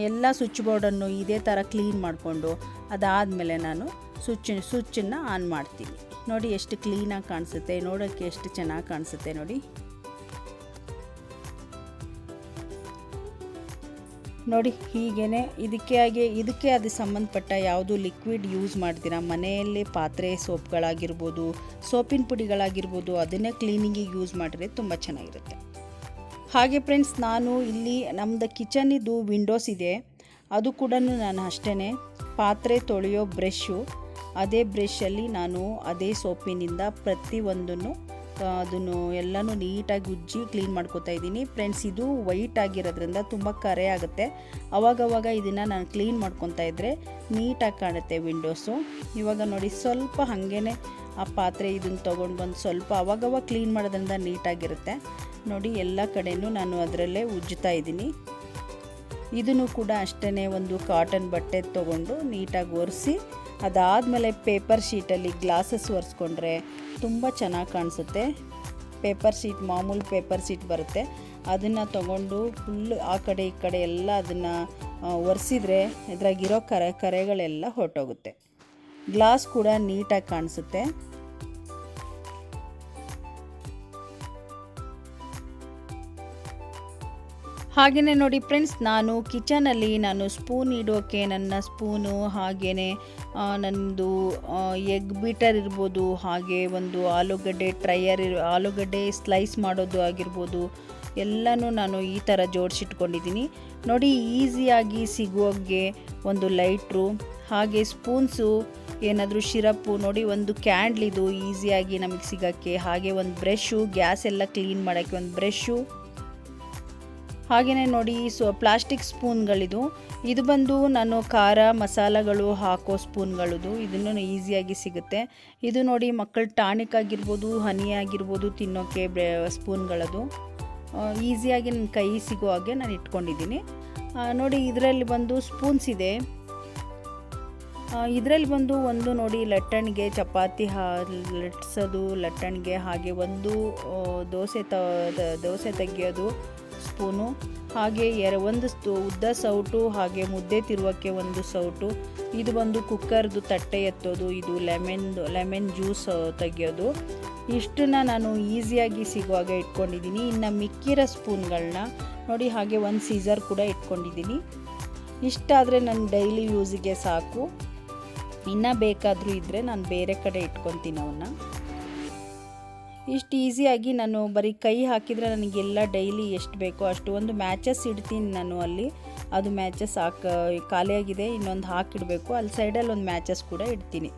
Speaker 1: ಎಲ್ಲ ಸ್ವಿಚ್ ಬೋರ್ಡನ್ನು ಇದೇ ಥರ ಕ್ಲೀನ್ ಮಾಡಿಕೊಂಡು ಅದಾದಮೇಲೆ ನಾನು ಸ್ವಿಚ್ಚನ್ನು ಆನ್ ಮಾಡ್ತೀನಿ. ನೋಡಿ ಎಷ್ಟು ಕ್ಲೀನಾಗಿ ಕಾಣಿಸುತ್ತೆ, ನೋಡೋಕ್ಕೆ ಎಷ್ಟು ಚೆನ್ನಾಗಿ ಕಾಣಿಸುತ್ತೆ ನೋಡಿ. ನೋಡಿ ಹೀಗೇ ಇದಕ್ಕೆ ಅದು ಸಂಬಂಧಪಟ್ಟ ಯಾವುದು ಲಿಕ್ವಿಡ್ ಯೂಸ್ ಮಾಡ್ತೀರ ಮನೆಯಲ್ಲಿ, ಪಾತ್ರೆ ಸೋಪ್ಗಳಾಗಿರ್ಬೋದು, ಸೋಪಿನ ಪುಡಿಗಳಾಗಿರ್ಬೋದು, ಅದನ್ನೇ ಕ್ಲೀನಿಂಗಿಗೆ ಯೂಸ್ ಮಾಡಿದ್ರೆ ತುಂಬ ಚೆನ್ನಾಗಿರುತ್ತೆ. ಹಾಗೆ ಫ್ರೆಂಡ್ಸ್, ನಾನು ಇಲ್ಲಿ ನಮ್ಮದು ಕಿಚನಿದು ವಿಂಡೋಸ್ ಇದೆ, ಅದು ಕೂಡ ನಾನು ಅಷ್ಟೇ ಪಾತ್ರೆ ತೊಳೆಯೋ ಬ್ರಷು, ಅದೇ ಬ್ರಷಲ್ಲಿ ನಾನು ಅದೇ ಸೋಪಿನಿಂದ ಪ್ರತಿಯೊಂದನ್ನು ಅದನ್ನು ಎಲ್ಲನೂ ನೀಟಾಗಿ ಉಜ್ಜಿ ಕ್ಲೀನ್ ಮಾಡ್ಕೋತಾ ಇದ್ದೀನಿ ಫ್ರೆಂಡ್ಸ್. ಇದು ವೈಟ್ ಆಗಿರೋದ್ರಿಂದ ತುಂಬ ಕರೆ ಆಗುತ್ತೆ. ಅವಾಗವಾಗ ಇದನ್ನು ನಾನು ಕ್ಲೀನ್ ಮಾಡ್ಕೊತಾ ಇದ್ದರೆ ನೀಟಾಗಿ ಕಾಣುತ್ತೆ ವಿಂಡೋಸು. ಇವಾಗ ನೋಡಿ ಸ್ವಲ್ಪ ಹಾಗೇ ಆ ಪಾತ್ರೆ ಇದನ್ನು ತೊಗೊಂಡು ಬಂದು ಸ್ವಲ್ಪ ಅವಾಗವಾಗ ಕ್ಲೀನ್ ಮಾಡೋದ್ರಿಂದ ನೀಟಾಗಿರುತ್ತೆ ನೋಡಿ. ಎಲ್ಲ ಕಡೆಯೂ ನಾನು ಅದರಲ್ಲೇ ಉಜ್ಜುತ್ತಾ ಇದ್ದೀನಿ. ಇದನ್ನು ಕೂಡ ಅಷ್ಟೇ ಒಂದು ಕಾಟನ್ ಬಟ್ಟೆ ತೊಗೊಂಡು ನೀಟಾಗಿ ಒರೆಸಿ ಅದಾದಮೇಲೆ ಪೇಪರ್ ಶೀಟಲ್ಲಿ ಗ್ಲಾಸಸ್ ಒರೆಸ್ಕೊಂಡ್ರೆ ತುಂಬ ಚೆನ್ನಾಗಿ ಕಾಣಿಸುತ್ತೆ. ಪೇಪರ್ ಶೀಟ್, ಮಾಮೂಲು ಪೇಪರ್ ಶೀಟ್ ಬರುತ್ತೆ, ಅದನ್ನು ತೊಗೊಂಡು ಫುಲ್ ಆ ಕಡೆ ಈ ಕಡೆ ಎಲ್ಲ ಅದನ್ನು ಒರೆಸಿದ್ರೆ ಇದ್ರಾಗಿರೋ ಕರೆಗಳೆಲ್ಲ ಹೊರಟೋಗುತ್ತೆ. ಗ್ಲಾಸ್ ಕೂಡ ನೀಟಾಗಿ ಕಾಣಿಸುತ್ತೆ. ಹಾಗೆಯೇ ನೋಡಿ ಫ್ರೆಂಡ್ಸ್, ನಾನು ಕಿಚನಲ್ಲಿ ಸ್ಪೂನ್ ಇಡೋಕ್ಕೆ ನನ್ನ ಸ್ಪೂನು, ಹಾಗೆಯೇ ನನ್ನದು ಎಗ್ ಬೀಟರ್ ಇರ್ಬೋದು, ಹಾಗೆ ಒಂದು ಆಲೂಗಡ್ಡೆ ಆಲೂಗಡ್ಡೆ ಸ್ಲೈಸ್ ಮಾಡೋದು ಆಗಿರ್ಬೋದು, ಎಲ್ಲನೂ ನಾನು ಈ ಥರ ಜೋಡಿಸಿಟ್ಕೊಂಡಿದ್ದೀನಿ ನೋಡಿ. ಈಸಿಯಾಗಿ ಸಿಗುವಾಗೆ ಒಂದು ಲೈಟ್ರು, ಹಾಗೆ ಸ್ಪೂನ್ಸು, ಏನಾದರೂ ಶಿರಪ್ಪು ನೋಡಿ, ಒಂದು ಕ್ಯಾಂಡ್ಲಿದು ಈಸಿಯಾಗಿ ನಮಗೆ ಸಿಗೋಕ್ಕೆ, ಹಾಗೆ ಒಂದು ಬ್ರಷು, ಗ್ಯಾಸ್ ಎಲ್ಲ ಕ್ಲೀನ್ ಮಾಡೋಕ್ಕೆ ಒಂದು ಬ್ರಷು, ಹಾಗೆಯೇ ನೋಡಿ ಪ್ಲಾಸ್ಟಿಕ್ ಸ್ಪೂನ್ಗಳಿದು. ಇದು ಬಂದು ನಾನು ಖಾರ ಮಸಾಲೆಗಳು ಹಾಕೋ ಸ್ಪೂನ್ಗಳದು, ಇದನ್ನು ಈಸಿಯಾಗಿ ಸಿಗುತ್ತೆ. ಇದು ನೋಡಿ ಮಕ್ಕಳ ಟಾನಿಕ್ ಆಗಿರ್ಬೋದು, ಹನಿ ಆಗಿರ್ಬೋದು ತಿನ್ನೋಕ್ಕೆ ಸ್ಪೂನ್ಗಳದು ಈಸಿಯಾಗಿ ನನ್ನ ಕೈ ಸಿಗೋ ಹಾಗೆ ನಾನು ಇಟ್ಕೊಂಡಿದ್ದೀನಿ ನೋಡಿ. ಇದರಲ್ಲಿ ಬಂದು ಸ್ಪೂನ್ಸ್ ಇದೆ. ಇದರಲ್ಲಿ ಬಂದು ಒಂದು ನೋಡಿ ಲಟ್ಟಣಿಗೆ, ಚಪಾತಿ ಲಟ್ಸೋದು ಲಟ್ಟಣಿಗೆ, ಹಾಗೆ ಒಂದು ದೋಸೆ ತೆಗೆಯೋದು ಸ್ಪೂನು, ಹಾಗೆ ಒಂದು ಉದ್ದ ಸೌಟು, ಹಾಗೆ ಮುದ್ದೆ ತಿರುವಕ್ಕೆ ಒಂದು ಸೌಟು. ಇದು ಬಂದು ಕುಕ್ಕರ್ದು ತಟ್ಟೆ ಎತ್ತೋದು, ಇದು ಲೆಮನ್ ಜ್ಯೂಸ್ ತೆಗೆಯೋದು. ಇಷ್ಟನ್ನ ನಾನು ಈಸಿಯಾಗಿ ಸಿಗುವಾಗ ಇಟ್ಕೊಂಡಿದ್ದೀನಿ. ಇನ್ನು ಮಿಕ್ಕಿರೋ ಸ್ಪೂನ್ಗಳನ್ನ ನೋಡಿ, ಹಾಗೆ ಒಂದು ಸೀಸರ್ ಕೂಡ ಇಟ್ಕೊಂಡಿದ್ದೀನಿ. ಇಷ್ಟಾದರೆ ನನ್ನ ಡೈಲಿ ಯೂಸಿಗೆ ಸಾಕು. ಇನ್ನೂ ಬೇಕಾದರೂ ಇದ್ದರೆ ನಾನು ಬೇರೆ ಕಡೆ ಇಟ್ಕೊತೀನಿ ಅವನ್ನ. ಇಷ್ಟು ಈಸಿಯಾಗಿ ನಾನು ಬರೀ ಕೈ ಹಾಕಿದರೆ ನನಗೆಲ್ಲ ಡೈಲಿ ಎಷ್ಟು ಬೇಕೋ ಅಷ್ಟು. ಒಂದು ಮ್ಯಾಚಸ್ ಇಡ್ತೀನಿ ನಾನು ಅಲ್ಲಿ, ಅದು ಮ್ಯಾಚಸ್ ಖಾಲಿಯಾಗಿದೆ, ಇನ್ನೊಂದು ಹಾಕಿಡಬೇಕು. ಅಲ್ಲಿ ಸೈಡಲ್ಲಿ ಒಂದು ಮ್ಯಾಚಸ್ ಕೂಡ ಇಡ್ತೀನಿ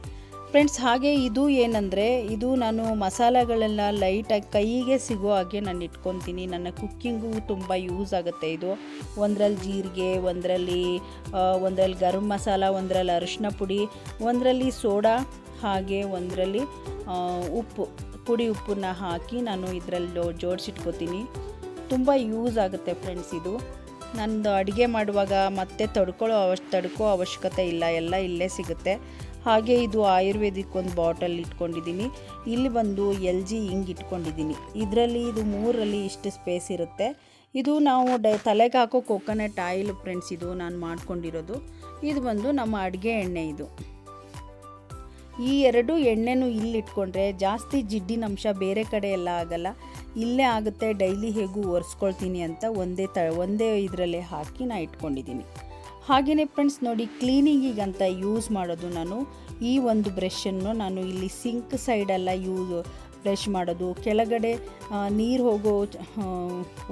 Speaker 1: ಫ್ರೆಂಡ್ಸ್. ಹಾಗೆ ಇದು ಏನಂದರೆ, ಇದು ನಾನು ಮಸಾಲೆಗಳೆಲ್ಲ ಲೈಟಾಗಿ ಕೈಗೆ ಸಿಗೋ ಹಾಗೆ ನಾನು ಇಟ್ಕೊತೀನಿ. ನನ್ನ ಕುಕ್ಕಿಂಗು ತುಂಬ ಯೂಸ್ ಆಗುತ್ತೆ ಇದು. ಒಂದರಲ್ಲಿ ಜೀರಿಗೆ, ಒಂದರಲ್ಲಿ ಗರಂ ಮಸಾಲ, ಒಂದರಲ್ಲಿ ಅರಿಶಿನ ಪುಡಿ, ಒಂದರಲ್ಲಿ ಸೋಡಾ, ಹಾಗೆ ಒಂದರಲ್ಲಿ ಪುಡಿ ಉಪ್ಪನ್ನ ಹಾಕಿ ನಾನು ಇದರಲ್ಲಿ ಜೋಡಿಸಿಟ್ಕೋತೀನಿ. ತುಂಬ ಯೂಸ್ ಆಗುತ್ತೆ ಫ್ರೆಂಡ್ಸ್ ಇದು. ನಂದು ಅಡುಗೆ ಮಾಡುವಾಗ ಮತ್ತೆ ತಡ್ಕೋ ಅವಶ್ಯಕತೆ ಇಲ್ಲ, ಎಲ್ಲ ಇಲ್ಲೇ ಸಿಗುತ್ತೆ. ಹಾಗೆ ಇದು ಆಯುರ್ವೇದಿಕ್ ಒಂದು ಬಾಟಲ್ ಇಟ್ಕೊಂಡಿದ್ದೀನಿ. ಇಲ್ಲಿ ಬಂದು LG ಹಿಂಗೆ ಇಟ್ಕೊಂಡಿದ್ದೀನಿ. ಇದರಲ್ಲಿ ಇದು 3ರಲ್ಲಿ ಇಷ್ಟು ಸ್ಪೇಸ್ ಇರುತ್ತೆ. ಇದು ನಾವು ತಲೆಗೆ ಹಾಕೋ ಕೋಕೋನಟ್ ಆಯಿಲ್ ಫ್ರೆಂಡ್ಸ್, ಇದು ನಾನು ಮಾಡ್ಕೊಂಡಿರೋದು. ಇದು ಬಂದು ನಮ್ಮ ಅಡುಗೆ ಎಣ್ಣೆ. ಇದು ಈ 2 ಎಣ್ಣೆನೂ ಇಲ್ಲಿ ಇಟ್ಕೊಂಡ್ರೆ ಜಾಸ್ತಿ ಜಿಡ್ಡಿನ ಅಂಶ ಬೇರೆ ಕಡೆ ಎಲ್ಲ ಆಗಲ್ಲ, ಇಲ್ಲೇ ಆಗುತ್ತೆ. ಡೈಲಿ ಹೇಗೂ ಒರೆಸ್ಕೊಳ್ತೀನಿ ಅಂತ ಒಂದೇ ಇದರಲ್ಲೇ ಹಾಕಿ ನಾನು ಇಟ್ಕೊಂಡಿದ್ದೀನಿ. ಹಾಗೆಯೇ ಫ್ರೆಂಡ್ಸ್ ನೋಡಿ, ಕ್ಲೀನಿಂಗಿಗಂತ ಯೂಸ್ ಮಾಡೋದು ನಾನು ಈ ಒಂದು ಬ್ರಷನ್ನು ನಾನು ಇಲ್ಲಿ ಸಿಂಕ್ ಸೈಡೆಲ್ಲ ಬ್ರಷ್ ಮಾಡೋದು, ಕೆಳಗಡೆ ನೀರು ಹೋಗೋ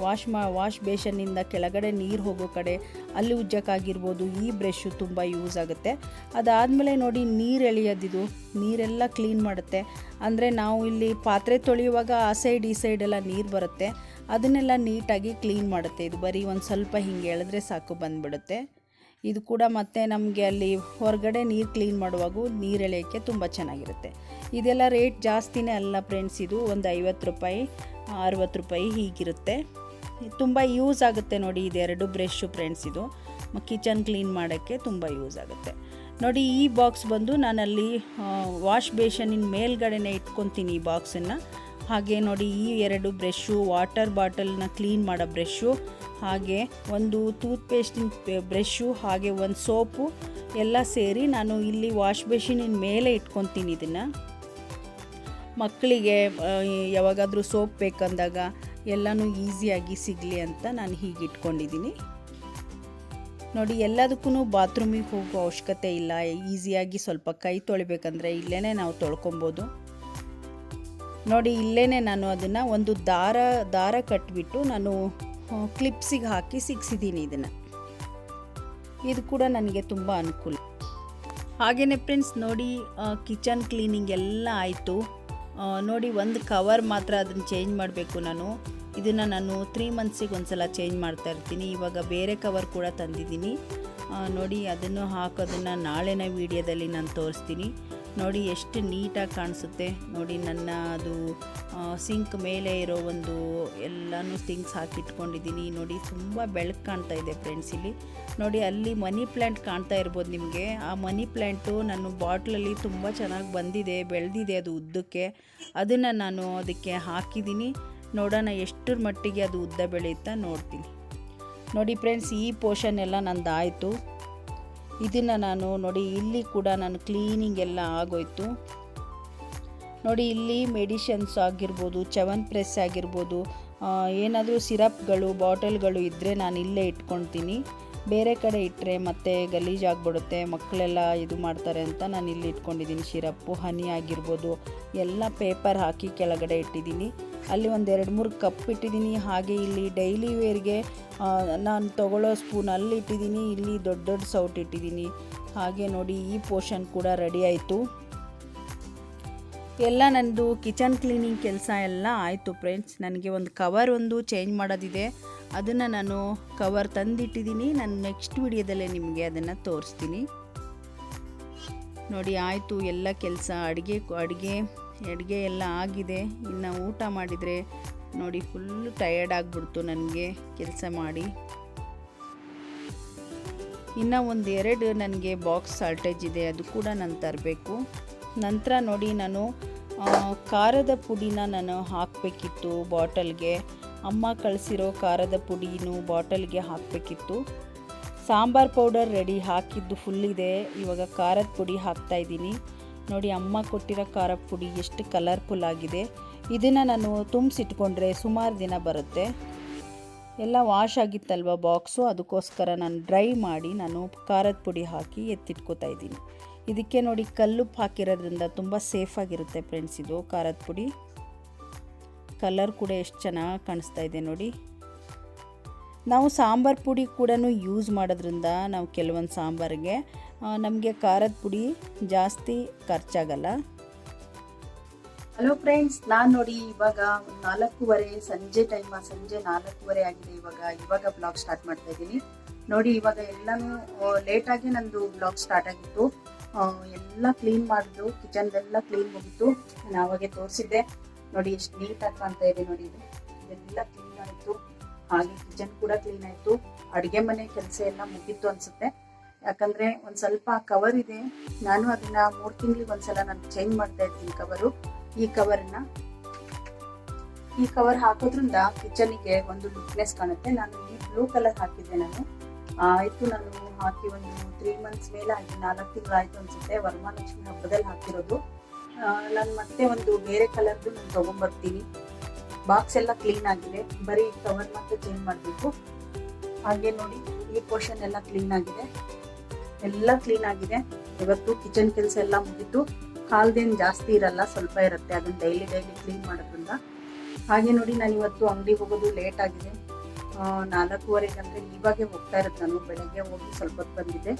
Speaker 1: ವಾಶ್ ಬೇಷನ್ನಿಂದ ಕೆಳಗಡೆ ನೀರು ಹೋಗೋ ಕಡೆ ಅಲ್ಲಿ ಉಜ್ಜಕ್ಕಾಗಿರ್ಬೋದು ಈ ಬ್ರಷ್ಷು ತುಂಬ ಯೂಸ್ ಆಗುತ್ತೆ. ಅದಾದಮೇಲೆ ನೋಡಿ ನೀರು ಎಳೆಯೋದಿದು, ನೀರೆಲ್ಲ ಕ್ಲೀನ್ ಮಾಡುತ್ತೆ. ಅಂದರೆ ನಾವು ಇಲ್ಲಿ ಪಾತ್ರೆ ತೊಳೆಯುವಾಗ ಆ ಸೈಡ್ ಈ ಸೈಡೆಲ್ಲ ನೀರು ಬರುತ್ತೆ, ಅದನ್ನೆಲ್ಲ ನೀಟಾಗಿ ಕ್ಲೀನ್ ಮಾಡುತ್ತೆ. ಇದು ಬರೀ ಒಂದು ಸ್ವಲ್ಪ ಹಿಂಗೆ ಎಳೆದ್ರೆ ಸಾಕು ಬಂದುಬಿಡುತ್ತೆ. ಇದು ಕೂಡ ಮತ್ತೆ ನಮಗೆ ಅಲ್ಲಿ ಹೊರಗಡೆ ನೀರು ಕ್ಲೀನ್ ಮಾಡುವಾಗ ನೀರು ಎಳೆಯೋಕ್ಕೆ ತುಂಬ ಚೆನ್ನಾಗಿರುತ್ತೆ. ಇದೆಲ್ಲ ರೇಟ್ ಜಾಸ್ತಿನೇ ಅಲ್ಲ ಫ್ರೆಂಡ್ಸ್, ಇದು ಒಂದು 50 ರೂಪಾಯಿ 60 ರೂಪಾಯಿ ಹೀಗಿರುತ್ತೆ. ತುಂಬ ಯೂಸ್ ಆಗುತ್ತೆ ನೋಡಿ ಇದೆರಡು ಬ್ರಷ್ಷು ಫ್ರೆಂಡ್ಸ್. ಇದು ಕಿಚನ್ ಕ್ಲೀನ್ ಮಾಡೋಕ್ಕೆ ತುಂಬ ಯೂಸ್ ಆಗುತ್ತೆ. ನೋಡಿ ಈ ಬಾಕ್ಸ್ ಬಂದು ನಾನಲ್ಲಿ ವಾಶ್ ಬೇಷನಿನ ಮೇಲ್ಗಡೆನೇ ಇಟ್ಕೊತೀನಿ ಈ ಬಾಕ್ಸನ್ನು. ಹಾಗೆ ನೋಡಿ ಈ 2 ಬ್ರಷ್ಷು, ವಾಟರ್ ಬಾಟಲ್ನ ಕ್ಲೀನ್ ಮಾಡೋ ಬ್ರಷ್ಷು, ಹಾಗೆ ಒಂದು ಟೂತ್ ಪೇಸ್ಟಿನ ಬ್ರಷ್ಷು, ಹಾಗೆ ಒಂದು ಸೋಪು ಎಲ್ಲ ಸೇರಿ ನಾನು ಇಲ್ಲಿ ವಾಶ್ ಬೇಷನಿನ ಮೇಲೆ ಇಟ್ಕೊತೀನಿ. ಇದನ್ನು ಮಕ್ಕಳಿಗೆ ಯಾವಾಗಾದರೂ ಸೋಪ್ ಬೇಕಂದಾಗ ಎಲ್ಲನೂ ಈಸಿಯಾಗಿ ಸಿಗಲಿ ಅಂತ ನಾನು ಹೀಗೆ ಇಟ್ಕೊಂಡಿದ್ದೀನಿ. ನೋಡಿ ಎಲ್ಲದಕ್ಕೂ ಬಾತ್ರೂಮಿಗೆ ಹೋಗೋ ಅವಶ್ಯಕತೆ ಇಲ್ಲ, ಈಸಿಯಾಗಿ ಸ್ವಲ್ಪ ಕೈ ತೊಳಿಬೇಕಂದ್ರೆ ಇಲ್ಲೇ ನಾವು ತೊಳ್ಕೊಬೋದು. ನೋಡಿ ಇಲ್ಲೇ ನಾನು ಅದನ್ನು ಒಂದು ದಾರ ಕಟ್ಟಿಬಿಟ್ಟು ನಾನು ಕ್ಲಿಪ್ಸಿಗೆ ಹಾಕಿ ಸಿಕ್ಸಿದ್ದೀನಿ. ಇದು ಕೂಡ ನನಗೆ ತುಂಬ ಅನುಕೂಲ. ಹಾಗೆಯೇ ಫ್ರೆಂಡ್ಸ್ ನೋಡಿ ಕಿಚನ್ ಕ್ಲೀನಿಂಗ್ ಎಲ್ಲ ಆಯಿತು. ನೋಡಿ ಒಂದು ಕವರ್ ಮಾತ್ರ ಅದನ್ನು ಚೇಂಜ್ ಮಾಡಬೇಕು ನಾನು. ಇದನ್ನು ನಾನು 3 ಮಂತ್ಸಿಗೆ ಒಂದು ಸಲ ಚೇಂಜ್ ಮಾಡ್ತಾ ಇರ್ತೀನಿ. ಇವಾಗ ಬೇರೆ ಕವರ್ ಕೂಡ ತಂದಿದ್ದೀನಿ. ನೋಡಿ ಅದನ್ನು ಹಾಕೋದನ್ನು ನಾಳೆನ ವೀಡಿಯೋದಲ್ಲಿ ನಾನು ತೋರಿಸ್ತೀನಿ. ನೋಡಿ ಎಷ್ಟು ನೀಟಾಗಿ ಕಾಣಿಸುತ್ತೆ. ನೋಡಿ ನನ್ನ ಅದು ಸಿಂಕ್ ಮೇಲೆ ಇರೋ ಒಂದು ಎಲ್ಲನೂ ಥಿಂಗ್ಸ್ ಹಾಕಿಟ್ಕೊಂಡಿದ್ದೀನಿ. ನೋಡಿ ತುಂಬ ಬೆಳಕು ಕಾಣ್ತಾ ಇದೆ ಫ್ರೆಂಡ್ಸ್. ಇಲ್ಲಿ ನೋಡಿ ಅಲ್ಲಿ ಮನಿ ಪ್ಲ್ಯಾಂಟ್ ಕಾಣ್ತಾ ಇರ್ಬೋದು ನಿಮಗೆ. ಆ ಮನಿ ಪ್ಲ್ಯಾಂಟು ನಾನು ಬಾಟ್ಲಲ್ಲಿ ತುಂಬ ಚೆನ್ನಾಗಿ ಬಂದಿದೆ, ಬೆಳೆದಿದೆ ಅದು ಉದ್ದಕ್ಕೆ. ಅದನ್ನು ನಾನು ಅದಕ್ಕೆ ಹಾಕಿದ್ದೀನಿ. ನೋಡೋಣ ಎಷ್ಟರ ಮಟ್ಟಿಗೆ ಅದು ಉದ್ದ ಬೆಳೆಯುತ್ತಾ ನೋಡ್ತೀನಿ. ನೋಡಿ ಫ್ರೆಂಡ್ಸ್ ಈ ಪೋರ್ಷನ್ ಎಲ್ಲ ನಂದಾಯಿತು. ಇದನ್ನು ನಾನು ನೋಡಿ ಇಲ್ಲಿ ಕೂಡ ನಾನು ಕ್ಲೀನಿಂಗ್ ಎಲ್ಲ ಆಗೋಯ್ತು. ನೋಡಿ ಇಲ್ಲಿ ಮೆಡಿಷನ್ಸ್ ಆಗಿರ್ಬೋದು, ಚವನ್ಪ್ರೆಸ್ ಆಗಿರ್ಬೋದು, ಏನಾದರೂ ಸಿರಪ್ಗಳು ಬಾಟಲ್ಗಳು ಇದ್ದರೆ ನಾನು ಇಲ್ಲೇ ಇಟ್ಕೊಳ್ತೀನಿ. ಬೇರೆ ಕಡೆ ಇಟ್ಟರೆ ಮತ್ತೆ ಗಲೀಜಾಗ್ಬಿಡುತ್ತೆ, ಮಕ್ಕಳೆಲ್ಲ ಇದು ಮಾಡ್ತಾರೆ ಅಂತ ನಾನು ಇಲ್ಲಿ ಇಟ್ಕೊಂಡಿದ್ದೀನಿ. ಸಿರಪ್ಪು, ಹನಿ ಆಗಿರ್ಬೋದು ಎಲ್ಲ ಪೇಪರ್ ಹಾಕಿ ಕೆಳಗಡೆ ಇಟ್ಟಿದ್ದೀನಿ. ಅಲ್ಲಿ ಒಂದು 2-3 ಕಪ್ ಇಟ್ಟಿದ್ದೀನಿ. ಹಾಗೆ ಇಲ್ಲಿ ಡೈಲಿ ವೇರ್ಗೆ ನಾನು ತೊಗೊಳ್ಳೋ ಸ್ಪೂನ್ ಅಲ್ಲಿ ಇಟ್ಟಿದ್ದೀನಿ. ಇಲ್ಲಿ ದೊಡ್ಡ ದೊಡ್ಡ ಸೌಟ್ ಇಟ್ಟಿದ್ದೀನಿ. ಹಾಗೆ ನೋಡಿ ಈ ಪೋರ್ಷನ್ ಕೂಡ ರೆಡಿ ಆಯಿತು. ಎಲ್ಲ ನನ್ನದು ಕಿಚನ್ ಕ್ಲೀನಿಂಗ್ ಕೆಲಸ ಎಲ್ಲ ಆಯಿತು ಫ್ರೆಂಡ್ಸ್. ನನಗೆ ಒಂದು ಕವರ್ ಚೇಂಜ್ ಮಾಡೋದಿದೆ, ಅದನ್ನು ನಾನು ಕವರ್ ತಂದಿಟ್ಟಿದ್ದೀನಿ. ನಾನು ನೆಕ್ಸ್ಟ್ ವಿಡಿಯೋದಲ್ಲೇ ನಿಮಗೆ ಅದನ್ನು ತೋರಿಸ್ತೀನಿ. ನೋಡಿ ಆಯಿತು ಎಲ್ಲ ಕೆಲಸ. ಅಡುಗೆ ಎಲ್ಲ ಆಗಿದೆ. ಇನ್ನು ಊಟ ಮಾಡಿದರೆ ನೋಡಿ ಫುಲ್ಲು ಟಯರ್ಡ್ ಆಗಿಬಿಡ್ತು ನನಗೆ ಕೆಲಸ ಮಾಡಿ. ಇನ್ನು 1-2 ನನಗೆ ಬಾಕ್ಸ್ ಶಾರ್ಟೇಜ್ ಇದೆ, ಅದು ಕೂಡ ನಾನು ತರಬೇಕು. ನಂತರ ನೋಡಿ ನಾನು ಖಾರದ ಪುಡಿನ ನಾನು ಹಾಕಬೇಕಿತ್ತು ಬಾಟಲ್ಗೆ. ಅಮ್ಮ ಕಳಿಸಿರೋ ಖಾರದ ಪುಡಿನೂ ಬಾಟಲ್ಗೆ ಹಾಕಬೇಕಿತ್ತು. ಸಾಂಬಾರ್ ಪೌಡರ್ ರೆಡಿ ಹಾಕಿದ್ದು ಫುಲ್ ಇದೆ. ಇವಾಗ ಖಾರದ ಪುಡಿ ಹಾಕ್ತಾಯಿದ್ದೀನಿ. ನೋಡಿ ಅಮ್ಮ ಕೊಟ್ಟಿರೋ ಖಾರದ ಪುಡಿ ಎಷ್ಟು ಕಲರ್ಫುಲ್ ಆಗಿದೆ. ಇದನ್ನು ನಾನು ತುಂಬಿಸಿಟ್ಕೊಂಡ್ರೆ ಸುಮಾರು ದಿನ ಬರುತ್ತೆ. ಎಲ್ಲ ವಾಶ್ ಆಗಿತ್ತಲ್ವ ಬಾಕ್ಸು, ಅದಕ್ಕೋಸ್ಕರ ನಾನು ಡ್ರೈ ಮಾಡಿ ನಾನು ಖಾರದ ಪುಡಿ ಹಾಕಿ ಎತ್ತಿಟ್ಕೋತಾ ಇದ್ದೀನಿ. ಇದಕ್ಕೆ ನೋಡಿ ಕಲ್ಲುಪ್ಪು ಹಾಕಿರೋದ್ರಿಂದ ತುಂಬ ಸೇಫಾಗಿರುತ್ತೆ ಫ್ರೆಂಡ್ಸ್ ಇದು ಖಾರದ ಪುಡಿ. ಕಲರ್ ಕೂಡ ಎಷ್ಟು ಚೆನ್ನಾಗಿ ಕಾಣಿಸ್ತಾ ಇದೆ ನೋಡಿ. ನಾವು ಸಾಂಬಾರು ಪುಡಿ ಕೂಡ ಯೂಸ್ ಮಾಡೋದ್ರಿಂದ ನಾವು ಕೆಲವೊಂದು ಸಾಂಬಾರಿಗೆ ನಮಗೆ ಖಾರದ ಪುಡಿ ಜಾಸ್ತಿ ಖರ್ಚಾಗಲ್ಲ. ಹಲೋ ಫ್ರೆಂಡ್ಸ್, ನಾನು ನೋಡಿ ಇವಾಗ 4:15 ಸಂಜೆ 4:15 ಆಗಿದೆ. ಇವಾಗ ಬ್ಲಾಗ್ ಸ್ಟಾರ್ಟ್ ಮಾಡ್ತಾ ಇದ್ದೀನಿ. ನೋಡಿ ಇವಾಗ ಎಲ್ಲನೂ ಲೇಟಾಗಿ ನಂದು ಬ್ಲಾಗ್ ಸ್ಟಾರ್ಟ್ ಆಗಿತ್ತು. ಎಲ್ಲ ಕ್ಲೀನ್ ಮಾಡಿದ್ದು, ಕಿಚನ್ದೆಲ್ಲ ಕ್ಲೀನ್ ಮುಗಿತು. ನಾನು ಆವಾಗೆ ತೋರಿಸಿದ್ದೆ. ನೋಡಿ ಎಷ್ಟು ನೀಟಾಗಿ ಕಾಣ್ತಾ ಇದೆ ನೋಡಿ. ಇದೆಲ್ಲ ಕ್ಲೀನ್ ಆಯಿತು. ಹಾಗೆ ಕಿಚನ್ ಕೂಡ ಕ್ಲೀನ್ ಆಯಿತು. ಅಡುಗೆ ಮನೆ ಕೆಲಸ ಎಲ್ಲ ಮುಗಿತ್ತು ಅನಿಸುತ್ತೆ. ಯಾಕಂದರೆ ಒಂದು ಸ್ವಲ್ಪ ಕವರ್ ಇದೆ, ನಾನು ಅದನ್ನು 3 ತಿಂಗಳಿಗೆ ಒಂದ್ಸಲ ನಾನು ಚೇಂಜ್ ಮಾಡ್ತಾ ಇರ್ತೀನಿ ಕವರು. ಈ ಕವರ್ ಹಾಕೋದ್ರಿಂದ ಕಿಚನಿಗೆ ಒಂದು ಲುಕ್ನೆಸ್ ಕಾಣುತ್ತೆ. ನಾನು ಈ ಬ್ಲೂ ಕಲರ್ ಹಾಕಿದ್ದೆ. ನಾನು ಹಾಕಿ ಒಂದು 3 ಮಂತ್ಸ್ ಮೇಲೆ ಆಗಿ 4 ತಿಂಗಳು ಆಯಿತು ಅನಿಸುತ್ತೆ. ವರಮಹಾಲಕ್ಷ್ಮಿ ಹಬ್ಬದಲ್ಲಿ ಹಾಕಿರೋದು. ನಾನು ಮತ್ತೆ ಒಂದು ಬೇರೆ ಕಲರ್ದು ನಾನು ತೊಗೊಂಬರ್ತೀನಿ. ಬಾಕ್ಸ್ ಎಲ್ಲ ಕ್ಲೀನ್ ಆಗಿದೆ, ಬರೀ ಕವರ್ ಮಾತ್ರ ಚೇಂಜ್ ಮಾಡಬೇಕು. ಹಾಗೆ ನೋಡಿ ಈ ಪೋರ್ಷನ್ ಎಲ್ಲ ಕ್ಲೀನ್ ಆಗಿದೆ. ಇವತ್ತು ಕಿಚನ್ ಕೆಲಸ ಎಲ್ಲ ಮುಗಿತು. ಕಾಲ್ದೇನು ಜಾಸ್ತಿ ಇರಲ್ಲ, ಸ್ವಲ್ಪ ಇರುತ್ತೆ. ಅದನ್ನ ಡೈಲಿ ಕ್ಲೀನ್ ಮಾಡೋದ್ರಿಂದ. ಹಾಗೆ ನೋಡಿ, ನಾನು ಇವತ್ತು ಅಂಗಡಿಗೆ ಹೋಗೋದು ಲೇಟ್ ಆಗಿದೆ. 4:15 ಅಂದರೆ ಇವಾಗೆ ಹೋಗ್ತಾ ಇರೋದು. ನಾನು ಬೆಳಗ್ಗೆ ಹೋಗಿ ಸ್ವಲ್ಪ ಹೊತ್ತು ಬಂದಿದ್ದೆ.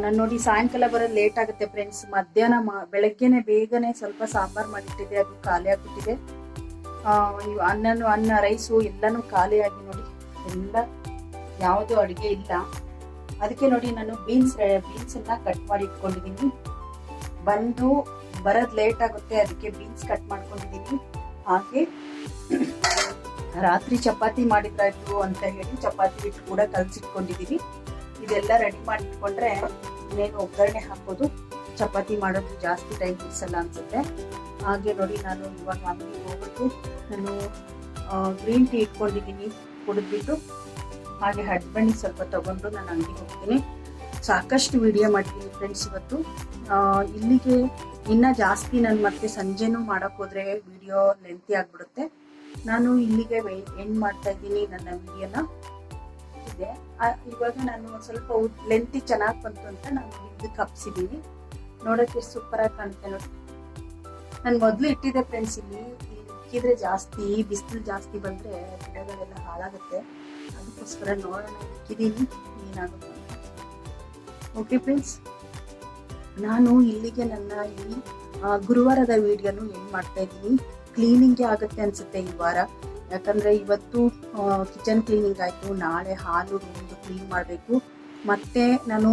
Speaker 1: ನಾನು ನೋಡಿ ಸಾಯಂಕಾಲ ಬರೋದು ಲೇಟ್ ಆಗುತ್ತೆ ಫ್ರೆಂಡ್ಸ್. ಮಧ್ಯಾಹ್ನ ಬೆಳಗ್ಗೆನೆ ಬೇಗನೆ ಸ್ವಲ್ಪ ಸಾಂಬಾರು ಮಾಡಿಟ್ಟಿದ್ದೆ, ಅದು ಖಾಲಿ ಆಗಿಬಿಟ್ಟಿದೆ. ಅನ್ನ ರೈಸು ಎಲ್ಲನೂ ಖಾಲಿಯಾಗಿ ನೋಡಿ, ಎಲ್ಲ ಯಾವುದು ಅಡುಗೆ ಇಲ್ಲ. ಅದಕ್ಕೆ ನೋಡಿ ನಾನು ಬೀನ್ಸನ್ನ ಕಟ್ ಮಾಡಿ ಇಟ್ಕೊಂಡಿದ್ದೀನಿ. ಬರೋದು ಲೇಟ್ ಆಗುತ್ತೆ, ಅದಕ್ಕೆ ಬೀನ್ಸ್ ಕಟ್ ಮಾಡ್ಕೊಂಡಿದ್ದೀನಿ. ಹಾಗೆ ರಾತ್ರಿ ಚಪಾತಿ ಮಾಡಿದ್ರಾಯ್ತು ಅಂತ ಹೇಳಿ ಚಪಾತಿ ಹಿಟ್ಟು ಕೂಡ ಕಲಸಿಟ್ಕೊಂಡಿದ್ದೀನಿ. ಇದೆಲ್ಲ ರೆಡಿ ಮಾಡಿ ಇಟ್ಕೊಂಡ್ರೆ ಇನ್ನೇನು ಒಗ್ಗರಣೆ ಹಾಕೋದು, ಚಪಾತಿ ಮಾಡೋದು ಜಾಸ್ತಿ ಟೈಮ್ ಹಿಡಿಸಲ್ಲ ಅನ್ಸುತ್ತೆ. ಹಾಗೆ ನೋಡಿ, ನಾನು ಇವಾಗ ಅಂಗಡಿಗೆ ಹೋಗೋಕ್ಕೆ ನಾನು ಗ್ರೀನ್ ಟೀ ಇಟ್ಕೊಂಡಿದ್ದೀನಿ, ಕುಡಿದ್ಬಿಟ್ಟು ಹಾಗೆ ಹಡ್ಬಣ್ಣಿ ಸ್ವಲ್ಪ ತಗೊಂಡು ನಾನು ಅಂಗಡಿಗೆ ಹೋಗ್ತೀನಿ. ಸಾಕಷ್ಟು ವಿಡಿಯೋ ಮಾಡಿದ್ದೀನಿ ಫ್ರೆಂಡ್ಸ್ ಇವತ್ತು. ಇಲ್ಲಿಗೆ ಇನ್ನ ಜಾಸ್ತಿ ನಾನು ಮತ್ತೆ ಸಂಜೆನೂ ಮಾಡಕ್ ಹೋದ್ರೆ ವಿಡಿಯೋ ಲೆಂತಿ ಆಗ್ಬಿಡುತ್ತೆ. ನಾನು ಇಲ್ಲಿಗೆ ಎಂಡ್ ಮಾಡ್ತಾ ಇದ್ದೀನಿ ನನ್ನ ವಿಡಿಯೋನ. ಇದೆ ಇವಾಗ ನಾನು ಸ್ವಲ್ಪ ಲೆಂತಿ ಚೆನ್ನಾಗಿ ಬಂತು ಅಂತ ನಾನು ಇದಕ್ಕೆ ಹಬ್ಸಿದ್ದೀನಿ. ನೋಡೋಕೆ ಸೂಪರ್ ಆಗಿ ಕಾಣುತ್ತೆ ನೋಡಿ. ನಾನು ಮೊದಲು ಇಟ್ಟಿದ್ದೆ ಫ್ರೆಂಡ್ಸ್, ಇಲ್ಲಿ ಇಕ್ಕಿದ್ರೆ ಜಾಸ್ತಿ ಬಿಸಿಲು ಜಾಸ್ತಿ ಬಂದ್ರೆ ಗಿಡಗಳೆಲ್ಲ ಹಾಳಾಗುತ್ತೆ. ಅದಕ್ಕೋಸ್ಕರ ನೋಡೋಣ ಇಕ್ಕಿದ್ದೀನಿ ಏನಾಗುತ್ತೆ. ಓಕೆ ಫ್ರೆಂಡ್ಸ್, ನಾನು ಇಲ್ಲಿಗೆ ನನ್ನ ಈ ಗುರುವಾರದ ವಿಡಿಯೋನು ಎಂಡ್ ಮಾಡ್ತಾ ಇದ್ದೀನಿ. ಕ್ಲೀನಿಂಗೇ ಆಗುತ್ತೆ ಅನ್ಸುತ್ತೆ ಈ ವಾರ, ಯಾಕಂದ್ರೆ ಇವತ್ತು ಕಿಚನ್ ಕ್ಲೀನಿಂಗ್ ಆಯ್ತು. ನಾಳೆ ಹಾಲು ರೂಮ್ದು ಕ್ಲೀನ್ ಮಾಡಬೇಕು. ಮತ್ತೆ ನಾನು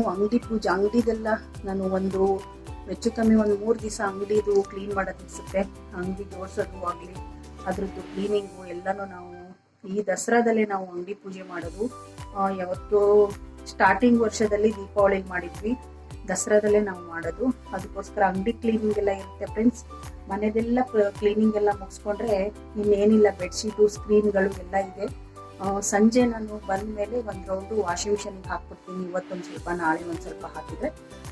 Speaker 1: ಅಂಗಡಿದೆಲ್ಲ ನಾನು ಹೆಚ್ಚು ಕಮ್ಮಿ 3 ದಿವಸ ಅಂಗಡಿದು ಕ್ಲೀನ್ ಮಾಡೋದು ಅನ್ಸುತ್ತೆ. ಅಂಗಡಿ ಜೋಡಿಸೋದು ಆಗಲಿ, ಅದ್ರದ್ದು ಕ್ಲೀನಿಂಗು ಎಲ್ಲನೂ ನಾವು ಈ ದಸರಾದಲ್ಲೇ ನಾವು ಅಂಗಡಿ ಪೂಜೆ ಮಾಡೋದು. ಯಾವತ್ತು ಸ್ಟಾರ್ಟಿಂಗ್ ವರ್ಷದಲ್ಲಿ ದೀಪಾವಳಿ ಮಾಡಿದ್ವಿ, ದಸರಾದಲ್ಲೇ ನಾವು ಮಾಡೋದು. ಅದಕ್ಕೋಸ್ಕರ ಅಂಗಡಿ ಕ್ಲೀನಿಂಗ್ ಎಲ್ಲ ಇರುತ್ತೆ ಫ್ರೆಂಡ್ಸ್. ಮನೆದೆಲ್ಲ ಕ್ಲೀನಿಂಗ್ ಎಲ್ಲ ಮುಗಿಸ್ಕೊಂಡ್ರೆ ಇನ್ನೇನಿಲ್ಲ. ಬೆಡ್ಶೀಟು, ಸ್ಕ್ರೀನ್ಗಳು ಎಲ್ಲ ಇದೆ. ಸಂಜೆ ನಾನು ಬಂದ ಮೇಲೆ ಒಂದು ರೌಂಡು ವಾಷಿಂಗ್ ಮಿಷನ್ಗೆ ಹಾಕ್ಬಿಡ್ತೀನಿ. ಇವತ್ತೊಂದು ಸ್ವಲ್ಪ, ನಾಳೆ ಒಂದು ಸ್ವಲ್ಪ ಹಾಕಿದ್ರೆ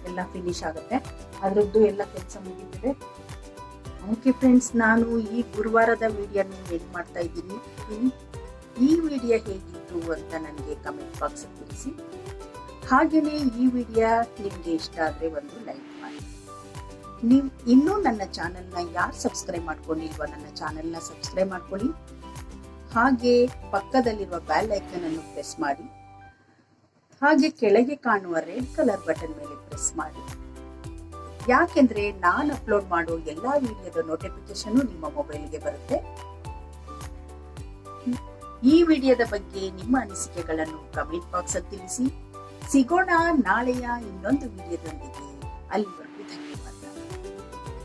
Speaker 1: ಎಲ್ಲ ಫಿನಿಶ್ ಆಗುತ್ತೆ. ಅದರದ್ದು ಎಲ್ಲ ಕೆಲಸ ಮುಗಿದಿದೆ. ಓಕೆ ಫ್ರೆಂಡ್ಸ್, ನಾನು ಈ ಗುರುವಾರದ ವಿಡಿಯೋನ ಎಂಡ್ ಮಾಡ್ತಾ ಇದ್ದೀನಿ. ಈ ವಿಡಿಯೋ ಹೇಗಿತ್ತು ಅಂತ ನನಗೆ ಕಮೆಂಟ್ ಬಾಕ್ಸ್ ತಿಳಿಸಿ. ಹಾಗೆಯೇ ಈ ವಿಡಿಯೋ ನಿಮಗೆ ಇಷ್ಟ ಆದರೆ ಒಂದು ಲೈಕ್ ಮಾಡಿ. ನೀವು ಇನ್ನೂ ನನ್ನ ಚಾನೆಲ್ನ ಯಾರು ಸಬ್ಸ್ಕ್ರೈಬ್ ಮಾಡ್ಕೊಂಡಿಲ್ವೋ ನನ್ನ ಚಾನೆಲ್ನ ಸಬ್ಸ್ಕ್ರೈಬ್ ಮಾಡ್ಕೊಳ್ಳಿ. ಹಾಗೆ ಪಕ್ಕದಲ್ಲಿರುವ ಬೆಲ್ ಐಕನ್ ಅನ್ನು ಪ್ರೆಸ್ ಮಾಡಿ. ಹಾಗೆ ಕೆಳಗೆ ಕಾಣುವ ರೆಡ್ ಕಲರ್ ಬಟನ್ ಮೇಲೆ ಪ್ರೆಸ್ ಮಾಡಿ. ಯಾಕೆಂದ್ರೆ ನಾನು ಅಪ್ಲೋಡ್ ಮಾಡೋ ಎಲ್ಲಾ ವಿಡಿಯೋದ ನೋಟಿಫಿಕೇಶನ್ ನಿಮ್ಮ ಮೊಬೈಲ್ಗೆ ಬರುತ್ತೆ. ಈ ವಿಡಿಯೋದ ಬಗ್ಗೆ ನಿಮ್ಮ ಅನಿಸಿಕೆಗಳನ್ನು ಕಮೆಂಟ್ ಬಾಕ್ಸ್ ಅಲ್ಲಿ ತಿಳಿಸಿ. ಸಿಗೋಣ ನಾಳೆಯ ಇನ್ನೊಂದು ವಿಡಿಯೋದೊಂದಿಗೆ. ಅಲ್ಲಿ